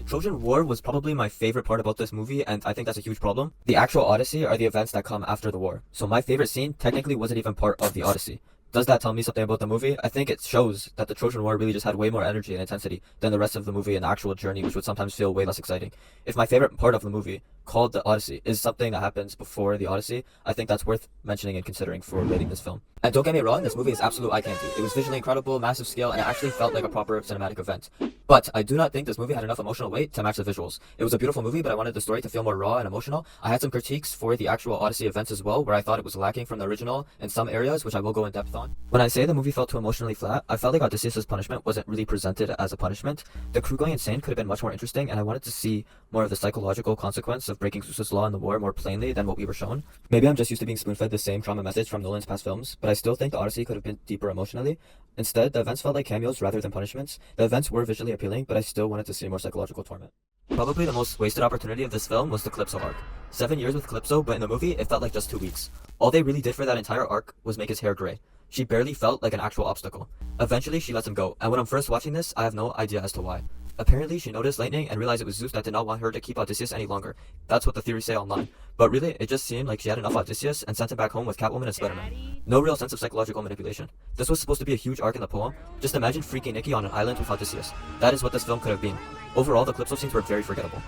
The Trojan War was probably my favorite part about this movie, and I think that's a huge problem. The actual Odyssey are the events that come after the war. So my favorite scene technically wasn't even part of the Odyssey. Does that tell me something about the movie? I think it shows that the Trojan War really just had way more energy and intensity than the rest of the movie and the actual journey, which would sometimes feel way less exciting. If my favorite part of the movie, called the Odyssey, is something that happens before the Odyssey, I think that's worth mentioning and considering for rating this film. And don't get me wrong, this movie is absolute eye candy. It was visually incredible, massive scale, and it actually felt like a proper cinematic event. But I do not think this movie had enough emotional weight to match the visuals. It was a beautiful movie, but I wanted the story to feel more raw and emotional. I had some critiques for the actual Odyssey events as well, where I thought it was lacking from the original in some areas, which I will go in depth on. When I say the movie felt too emotionally flat, I felt like Odysseus' punishment wasn't really presented as a punishment. The crew going insane could have been much more interesting, and I wanted to see more of the psychological consequence of breaking Zeus's law in the war more plainly than what we were shown. Maybe I'm just used to being spoon-fed the same trauma message from Nolan's past films, but I still think the Odyssey could have been deeper emotionally. Instead, the events felt like cameos rather than punishments. The events were visually appealing, but I still wanted to see more psychological torment. Probably the most wasted opportunity of this film was the Calypso arc. 7 years with Calypso, but in the movie, it felt like just 2 weeks. All they really did for that entire arc was make his hair gray. She barely felt like an actual obstacle. Eventually, she lets him go, and when I'm first watching this, I have no idea as to why. Apparently, she noticed lightning and realized it was Zeus that did not want her to keep Odysseus any longer. That's what the theories say online. But really, it just seemed like she had enough Odysseus and sent him back home with Catwoman and Spider-Man. No real sense of psychological manipulation. This was supposed to be a huge arc in the poem. Just imagine freaking Nikki on an island with Odysseus. That is what this film could have been. Overall, the Calypso scenes were very forgettable.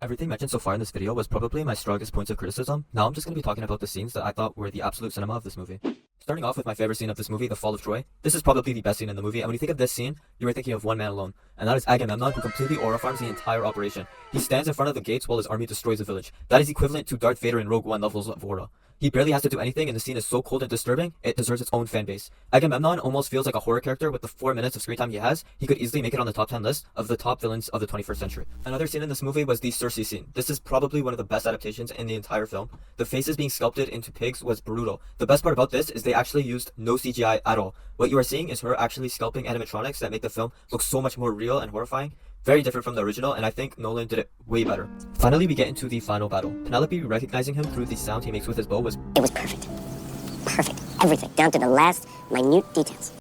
Everything mentioned so far in this video was probably my strongest points of criticism. Now I'm just going to be talking about the scenes that I thought were the absolute cinema of this movie. Starting off with my favorite scene of this movie, the fall of Troy. This is probably the best scene in the movie, and when you think of this scene, you are thinking of one man alone, and that is Agamemnon, who completely aura farms the entire operation. He stands in front of the gates while his army destroys the village. That is equivalent to Darth Vader in Rogue One levels of aura. He barely has to do anything, and the scene is so cold and disturbing, it deserves its own fan base. Agamemnon almost feels like a horror character with the 4 minutes of screen time he has. He could easily make it on the top 10 list of the top villains of the 21st century. Another scene in this movie was the Circe scene. This is probably one of the best adaptations in the entire film. The faces being sculpted into pigs was brutal. The best part about this is they actually used no CGI at all. What you are seeing is her actually sculpting animatronics that make the film look so much more real and horrifying. Very different from the original, and I think Nolan did it way better. Finally, we get into the final battle. Penelope recognizing him through the sound he makes with his bow was... It was perfect. Perfect. Everything, down to the last minute details.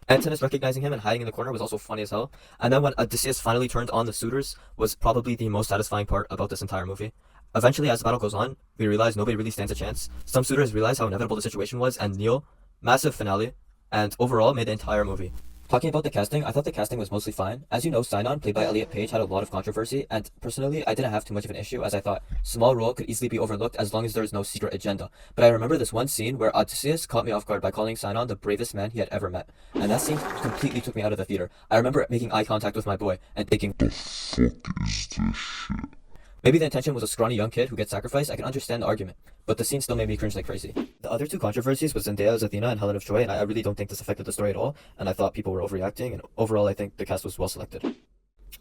Antinous recognizing him and hiding in the corner was also funny as hell. And then when Odysseus finally turned on the suitors was probably the most satisfying part about this entire movie. Eventually, as the battle goes on, we realize nobody really stands a chance. Some suitors realize how inevitable the situation was and kneel. Massive finale, and overall made the entire movie. Talking about the casting, I thought the casting was mostly fine. As you know, Sinon, played by Elliot Page, had a lot of controversy, and personally, I didn't have too much of an issue as I thought small role could easily be overlooked as long as there is no secret agenda. But I remember this one scene where Odysseus caught me off guard by calling Sinon the bravest man he had ever met. And that scene completely took me out of the theater. I remember making eye contact with my boy and thinking, "The fuck is this shit?" Maybe the intention was a scrawny young kid who gets sacrificed. I can understand the argument, but the scene still made me cringe like crazy. The other two controversies was Zendaya as Athena and Helen of Troy, and I really don't think this affected the story at all, and I thought people were overreacting, and overall I think the cast was well selected.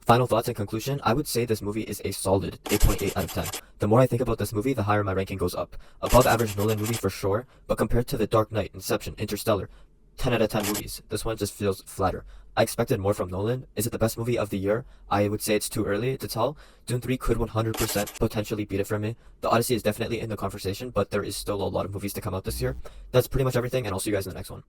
Final thoughts in conclusion, I would say this movie is a solid 8.8 out of 10. The more I think about this movie, the higher my ranking goes up. Above average Nolan movie for sure, but compared to The Dark Knight, Inception, Interstellar, 10 out of 10 movies, this one just feels flatter. I expected more from Nolan. Is it the best movie of the year? I would say it's too early to tell. Dune 3 could 100% potentially beat it for me. The Odyssey is definitely in the conversation, but there is still a lot of movies to come out this year. That's pretty much everything, and I'll see you guys in the next one.